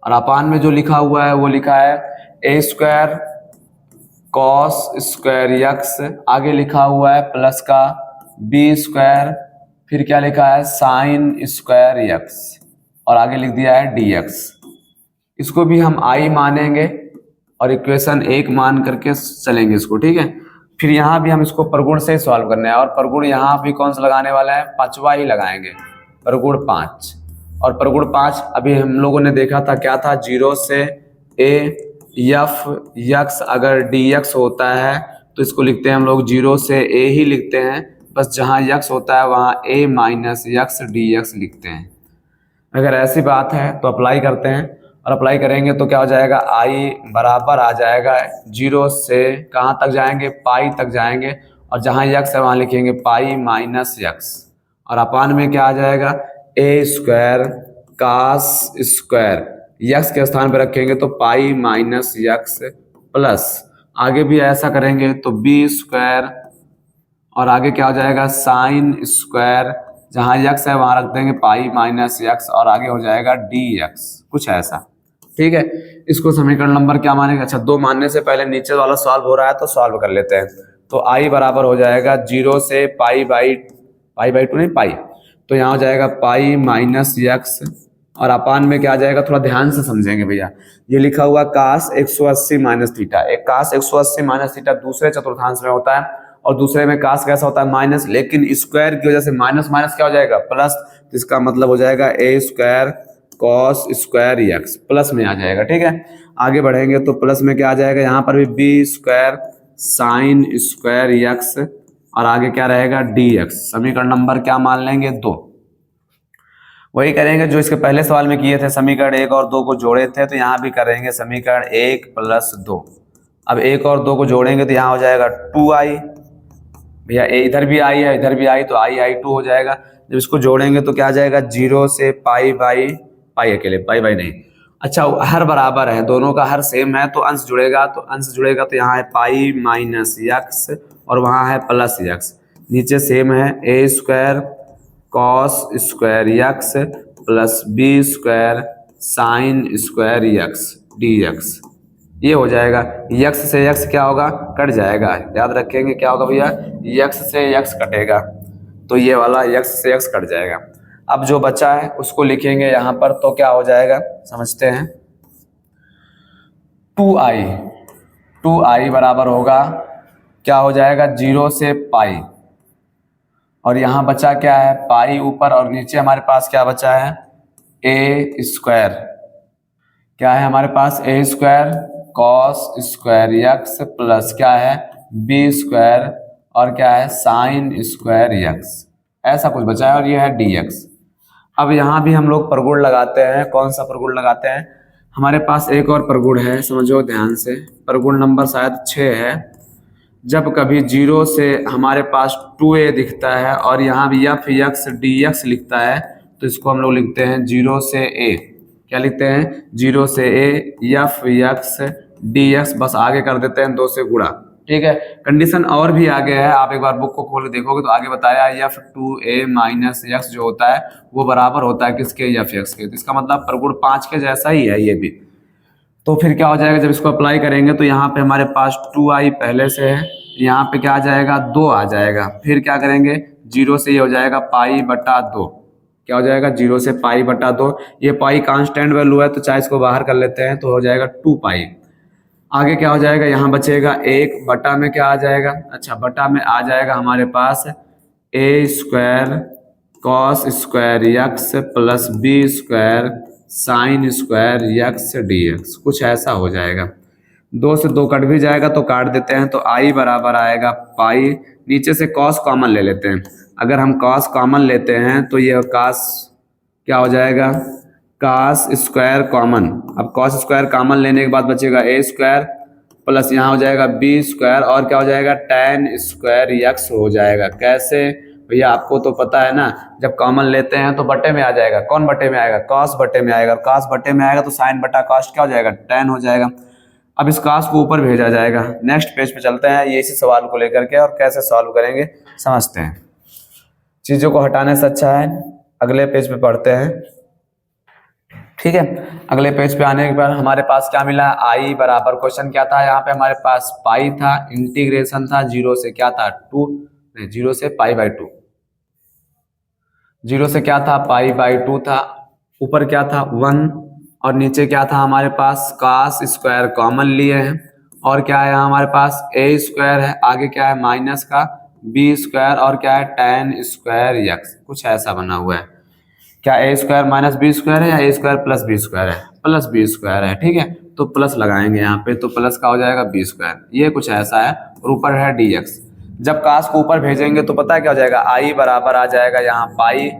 S1: और अपान में जो लिखा हुआ है वो लिखा है a² cos² यक्स, आगे लिखा हुआ है प्लस का b², फिर क्या लिखा है sin² यक्स, और आगे लिख दिया है dx। इसको भी हम i मानेंगे और इक्वेशन 1 मान करके चलेंगे इसको। ठीक है, फिर यहाँ भी हम इसको परगुण से ही सॉल्व करना है और परगुण यहाँ भी कौन सा लगाने वाला है, 5वां ही लगाएंगे, परगुण 5। और परगुण 5 अभी हम लोगों ने देखा था क्या था, 0 से a f यक्स, अगर dx होता है तो इसको लिखते हैं हम लोग 0 से a ही लिखते हैं, बस जहाँ यक्स होता है वहाँ a माइनस यक्स dx लिखते हैं। अगर ऐसी बात है तो अप्लाई करते हैं और अप्लाई करेंगे तो क्या हो जाएगा, i बराबर आ जाएगा 0 से कहाँ तक जाएंगे, पाई तक जाएंगे, और जहाँ यक्स है वहाँ लिखेंगे पाई माइनस यक्स, और अपान में क्या आ जाएगा a² cos² यक्स के स्थान पर रखेंगे तो पाई माइनस यक्स प्लस, आगे भी ऐसा करेंगे तो बी स्क्वायर, और आगे क्या हो जाएगा साइन स्क्वायर, जहां यक्स है वहां रख देंगे पाई माइनस यक्स, और आगे हो जाएगा डी यक्स, कुछ ऐसा। ठीक है, इसको समीकरण नंबर क्या मानेंगे? अच्छा, 2 मानने से पहले नीचे वाला सॉल्व हो रहा है तो सॉल्व कर लेते हैं। तो आई बराबर हो जाएगा 0 से पाई बाई टू नहीं पाई, तो यहाँ हो जाएगा पाई माइनस यक्स, और अपान में क्या आ जाएगा, थोड़ा ध्यान से समझेंगे भैया। ये लिखा हुआ कास 180 माइनस थीटा, एक कास 180 माइनस थीटा दूसरे चतुर्थांश में होता है, और दूसरे में कास कैसा होता है माइनस, लेकिन स्क्वायर की वजह से माइनस माइनस क्या हो जाएगा प्लस, तो इसका मतलब हो जाएगा a square cos square x, plus में आ जाएगा। ठीक है, आगे बढ़ेंगे तो प्लस में क्या आ जाएगा, यहाँ पर भी B square sine square x, और आगे क्या रहेगा डी एक्स। समीकरण नंबर क्या मान लेंगे 2। वही करेंगे जो इसके पहले सवाल में किए थे, समीकरण 1 और 2 को जोड़े थे, तो यहाँ भी करेंगे समीकरण 1 प्लस 2। अब 1 और 2 को जोड़ेंगे तो यहाँ हो जाएगा 2i, भैया इधर भी आई है इधर भी आई, तो i 2 हो जाएगा। जब इसको जोड़ेंगे तो क्या आ जाएगा 0 से पाई बाई पाई, अकेले पाई बाई नहीं, अच्छा हर बराबर है, दोनों का हर सेम है तो अंश जुड़ेगा, तो यहाँ है पाई माइनस यक्स और वहाँ है प्लस यक्स, नीचे सेम है a square cos square x plus b square sine square x d x. ये हो जाएगा, यक्स से यक्स क्या होगा कट जाएगा, याद रखेंगे क्या होगा भैया, यक्स से यक्स कटेगा, तो ये वाला यक्स से यक्स कट जाएगा। अब जो बचा है उसको लिखेंगे यहाँ पर, तो क्या हो जाएगा समझते हैं, 2i बराबर होगा क्या हो जाएगा 0 से पाई, और यहाँ बचा क्या है पाई ऊपर, और नीचे हमारे पास क्या बचा है ए स्क्वायर, क्या है हमारे पास a square cos square x plus क्या है बी स्क्वायर, और क्या है साइन स्क्वायर यक्स, ऐसा कुछ बचा है, और ये है डी एक्स। अब यहाँ भी हम लोग प्रगुण लगाते हैं, कौन सा प्रगुण लगाते हैं, हमारे पास एक और प्रगुण है, समझो ध्यान से, प्रगुण नंबर शायद 6 है। जब कभी 0 से हमारे पास 2a दिखता है और यहाँ भी एफ एक्स डी एक्स लिखता है, तो इसको हम लोग लिखते हैं 0 से a, क्या लिखते हैं 0 से a F x D x, बस आगे कर देते हैं 2 से गुणा। ठीक है, कंडीशन और भी आगे है, आप एक बार बुक को खोल के देखोगे तो आगे बताया f2a माइनस एक्स जो होता है वो बराबर होता है किसके एफ एक्स के, तो इसका मतलब प्रगुण 5 के जैसा ही है ये भी। तो फिर क्या हो जाएगा जब इसको अप्लाई करेंगे तो यहाँ पे हमारे पास 2i पहले से है, यहाँ पे क्या आ जाएगा 2 आ जाएगा, फिर क्या करेंगे 0 से ये हो जाएगा पाई बटा 2, क्या हो जाएगा 0 से पाई बटा 2, ये पाई कांस्टेंट वैल्यू है तो चाहे इसको बाहर कर लेते हैं तो हो जाएगा 2 पाई। आगे क्या हो जाएगा यहाँ बचेगा 1 बटा में क्या आ जाएगा, अच्छा बटा में आ जाएगा हमारे पास a square cos square x plus b square sine square x d x, कुछ ऐसा हो जाएगा। 2 से 2 कट भी जाएगा तो काट देते हैं, तो आई बराबर आएगा पाई, नीचे से कॉस कॉमन ले लेते हैं, अगर हम कॉस कॉमन लेते हैं तो ये कॉस क्या हो जाएगा कॉस स्क्वायर कॉमन, अब कॉस स्क्वायर कॉमन लेने के बाद बचेगा ए स्क्वायर प्लस यहाँ हो जाएगा बी स्क्वायर, और क्या हो जाएगा tan स्क्वायर यक्स हो जाएगा। कैसे भैया, आपको तो पता है ना, जब कॉमन लेते हैं तो बटे में आ जाएगा, कौन बटे में आएगा कॉस बटे में आएगा, कॉस बटे में आएगा तो साइन बटा कॉस क्या हो जाएगा tan हो जाएगा। अब इस कॉस को ऊपर भेजा जाएगा। नेक्स्ट पेज पे चलते हैं, ये इसी सवाल को लेकर के और कैसे सॉल्व करेंगे समझते हैं। चीज़ों को हटाने से अच्छा है अगले पेज पे पढ़ते हैं। ठीक है, अगले पेज पे आने के बाद हमारे पास क्या मिला, आई बराबर क्वेश्चन क्या था, यहाँ पे हमारे पास पाई था, इंटीग्रेशन था 0 से क्या था 2, 0 से पाई बाई 2, 0 से क्या था पाई बाई 2 था, ऊपर क्या था 1 और नीचे क्या था हमारे पास cos स्क्वायर कॉमन लिए हैं, और क्या है हमारे पास ए स्क्वायर है, आगे क्या है माइनस का बी स्क्वायर, और क्या है tan स्क्वायर यक्स, कुछ ऐसा बना हुआ है। क्या ए स्क्वायर माइनस बी स्क्वायर है या ए स्क्वायर प्लस बी स्क्वायर है, प्लस बी स्क्वायर है। ठीक है, तो प्लस लगाएंगे यहाँ पे, तो प्लस का हो जाएगा बी स्क्वायर, ये कुछ ऐसा है, और ऊपर है डी एक्स। जब कास को ऊपर भेजेंगे तो पता है क्या हो जाएगा, आई बराबर आ जाएगा यहाँ पाई,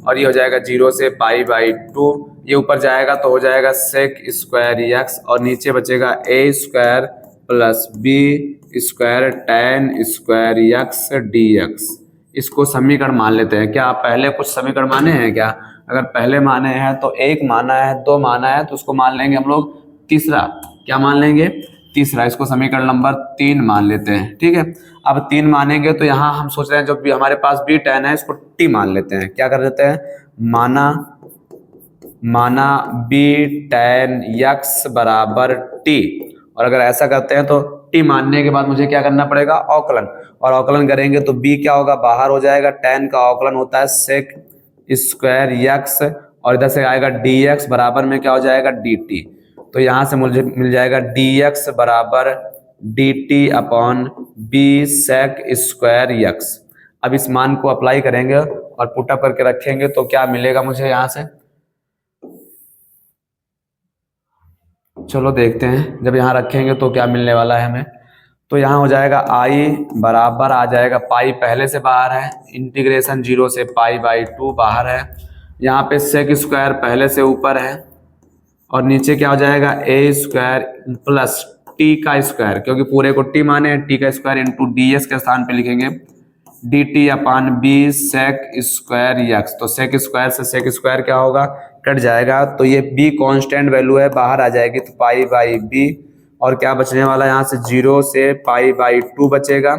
S1: और ये हो जाएगा 0 से पाई बाई 2, ये ऊपर जाएगा तो हो जाएगा सेक स्क्वायर यक्स, और नीचे बचेगा a square plus b square tan square x d x. इसको समीकरण मान लेते हैं। क्या आप पहले कुछ समीकरण माने हैं क्या? अगर पहले माने हैं तो 1 माना है, 2 माना है तो उसको मान लेंगे हम लोग तीसरा। क्या मान लेंगे? तीसरा। इसको समीकरण नंबर 3 मान लेते हैं। ठीक है, अब 3 मानेंगे तो यहाँ हम सोच रहे हैं जो भी हमारे पास बी tan है इसको टी मान लेते हैं। क्या कर देते हैं? माना बी tan x बराबर टी। और अगर ऐसा करते हैं तो टी मानने के बाद मुझे क्या करना पड़ेगा? अवकलन। और अवकलन करेंगे तो b क्या होगा? बाहर हो जाएगा। tan का अवकलन होता है sec स्क्वायर x, और इधर से आएगा dx बराबर में क्या हो जाएगा? dt। तो यहाँ से मुझे मिल जाएगा dx बराबर dt upon b sec square x। अब इस मान को अप्लाई करेंगे और पुटअप करके रखेंगे तो क्या मिलेगा मुझे यहाँ से? चलो देखते हैं, जब यहाँ रखेंगे तो क्या मिलने वाला है हमें। तो यहाँ हो जाएगा i बराबर आ जाएगा पाई पहले से बाहर है, इंटीग्रेशन 0 से पाई बाई 2 बाहर है, यहाँ पे सेक स्क्वायर पहले से ऊपर है, और नीचे क्या हो जाएगा? ए स्क्वायर प्लस टी का स्क्वायर, क्योंकि पूरे को टी माने टी का स्क्वायर इंटू डी एस के स्थान पे लिखेंगे D T upon B sec square x. तो सेक स्क्वायर से सेक स्क्वायर क्या होगा? कट जाएगा। तो ये बी कांस्टेंट वैल्यू है, बाहर आ जाएगी तो पाई बाई बी, और क्या बचने वाला है यहाँ से? 0 से पाई बाई 2 बचेगा,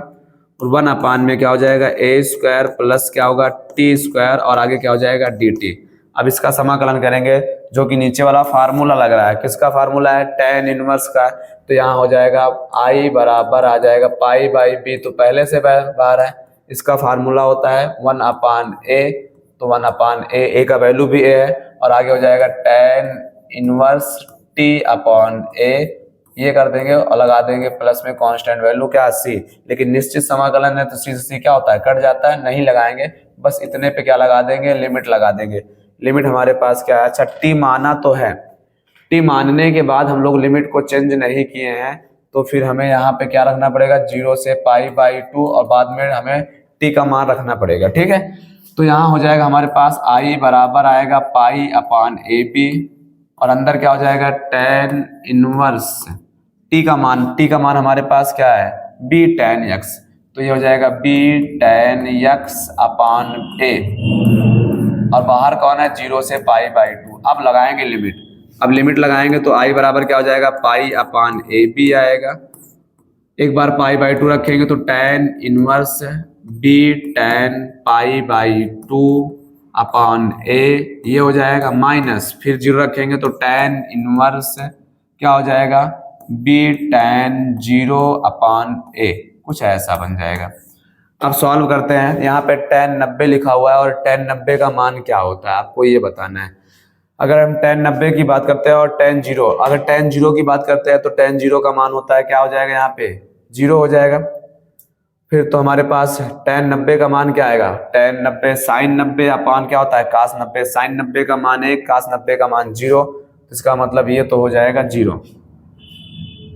S1: और 1 अपान में क्या हो जाएगा? ए स्क्वायर प्लस क्या होगा? टी स्क्वायर, और आगे क्या हो जाएगा? D T. अब इसका समाकलन करेंगे, जो कि नीचे वाला फार्मूला लग रहा है। किसका फार्मूला है? tan इनवर्स का। तो यहाँ हो जाएगा आई बराबर आ जाएगा पाई बाई बी, तो पहले से बाहर है। इसका फार्मूला होता है 1 अपान ए, तो 1 अपान ए का वैल्यू भी ए है, और आगे हो जाएगा tan इनवर्स टी अपॉन ए। ये कर देंगे और लगा देंगे प्लस में कांस्टेंट वैल्यू क्या? सी। लेकिन निश्चित समाकलन है तो सी से सी क्या होता है? कट जाता है, नहीं लगाएंगे, बस इतने पे क्या लगा देंगे? लिमिट लगा देंगे। लिमिट हमारे पास क्या है? अच्छा, टी माना तो है, टी मानने के बाद हम लोग लिमिट को चेंज नहीं किए हैं, तो फिर हमें यहाँ पे क्या रखना पड़ेगा? 0 से पाई बाई 2, और बाद में हमें टी का मान रखना पड़ेगा। ठीक है, तो यहाँ हो जाएगा हमारे पास आई बराबर आएगा पाई अपान ए बी, और अंदर क्या हो जाएगा? tan इनवर्स टी का मान हमारे पास क्या है? B tan x। तो ये हो जाएगा B tan x upon A, और बाहर कौन है? 0 से पाई बाई 2। अब लगाएंगे लिमिट। अब लिमिट लगाएंगे तो आई बराबर क्या हो जाएगा? पाई अपान ए बी आएगा। एक बार पाई बाई 2 रखेंगे तो tan inverse B tan pi by 2 upon A, ये हो जाएगा माइनस, फिर 0 रखेंगे तो tan इनवर्स क्या हो जाएगा? बी tan 0 अपान ए, कुछ ऐसा बन जाएगा। अब सॉल्व करते हैं। यहाँ पे tan 90 लिखा हुआ है, और tan 90 का मान क्या होता है आपको ये बताना है। अगर हम tan 90 की बात करते हैं और tan 0, अगर tan 0 की बात करते हैं तो tan 0 का मान होता है क्या हो जाएगा? यहाँ पे 0 हो जाएगा। फिर तो हमारे पास tan 90 का मान क्या आएगा? tan 90 sin 90 अपान क्या होता है? cos 90। sin 90 का मान 1, cos 90 का मान 0, इसका मतलब ये तो हो जाएगा 0।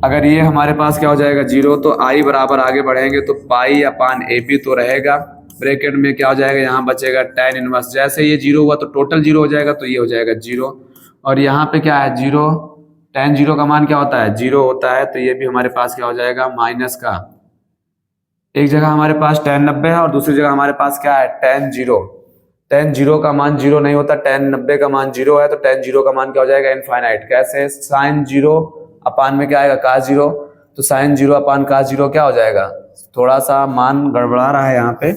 S1: अगर ये हमारे पास क्या हो जाएगा? 0, तो आई बराबर आगे बढ़ेंगे तो पाई अपान ए बी तो रहेगा, ब्रैकेट में क्या हो जाएगा? यहाँ बचेगा tan इनवर्स। जैसे ये 0 हुआ तो टोटल 0 हो जाएगा, तो ये हो जाएगा 0, और यहाँ पे क्या है? 0। tan 0 का मान क्या होता है? 0 होता है, तो ये भी हमारे पास क्या हो जाएगा? माइनस का। एक जगह हमारे पास tan 90 है और दूसरी जगह हमारे पास क्या है? tan 0। tan 0 का मान 0 नहीं होता, tan 90 का मान 0 है, तो tan 0 का मान क्या हो जाएगा? इनफाइनाइट। कैसे? sin 0 अपान में क्या आएगा? cos 0। तो sin 0 अपान cos 0 क्या हो जाएगा? थोड़ा सा मान गड़बड़ा रहा है यहाँ पे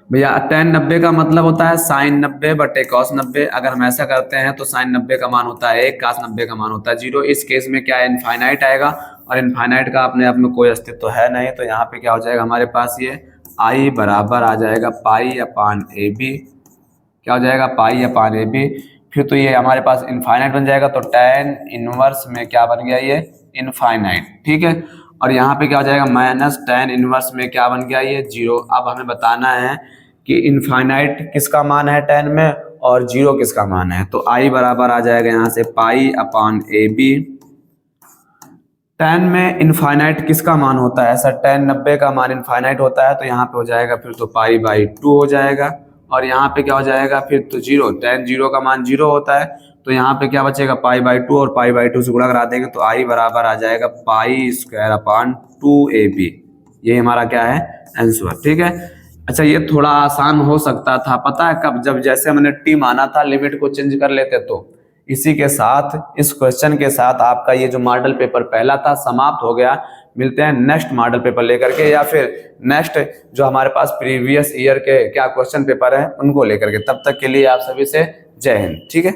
S1: भैया। tan 90 का मतलब होता है sin 90 बटे cos 90। अगर हम ऐसा करते हैं तो sin 90 का मान होता है 1, cos 90 का मान होता है 0। इस केस में क्या है? इनफाइनाइट आएगा, और इनफाइनाइट का अपने आप में कोई अस्तित्व है नहीं, तो यहाँ पे क्या हो जाएगा हमारे पास? ये आई बराबर आ जाएगा पाई अपान ए बी। क्या हो जाएगा? पाई अपान ए बी। फिर तो ये हमारे पास इनफाइनाइट बन जाएगा, तो tan इनवर्स में क्या बन गया? ये इनफाइनाइट। ठीक है, और यहाँ पे क्या हो जाएगा? माइनस tan इनवर्स में क्या बन गया? ये 0। अब हमें बताना है कि इनफाइनाइट किसका मान है tan में, और 0 किसका मान है। तो आई बराबर आ जाएगा यहाँ से पाई अपान ए बी। tan में इनफाइनाइट किसका मान होता है? ऐसा tan 90 का मान इनफाइनाइट होता है, तो यहाँ पे हो जाएगा फिर तो पाई बाई 2 हो जाएगा, और यहाँ पे क्या हो जाएगा? फिर तो 0। tan 0 का मान 0 होता है, तो यहाँ पे क्या बचेगा? पाई बाई 2, और पाई बाई 2 से गुणा करा देंगे तो आई बराबर आ जाएगा pi square upon 2 A B. ये हमारा क्या है? आंसर। ठीक है, अच्छा, ये थोड़ा आसान हो सकता था, पता है कब? जब जैसे हमने टी माना था, लिमिट को चेंज कर लेते तो। इसी के साथ, इस क्वेश्चन के साथ आपका ये जो मॉडल पेपर पहला था समाप्त हो गया। मिलते हैं नेक्स्ट मॉडल पेपर लेकर के, या फिर नेक्स्ट जो हमारे पास प्रीवियस ईयर के क्या क्वेश्चन पेपर है उनको लेकर के। तब तक के लिए आप सभी से जय हिंद। ठीक है।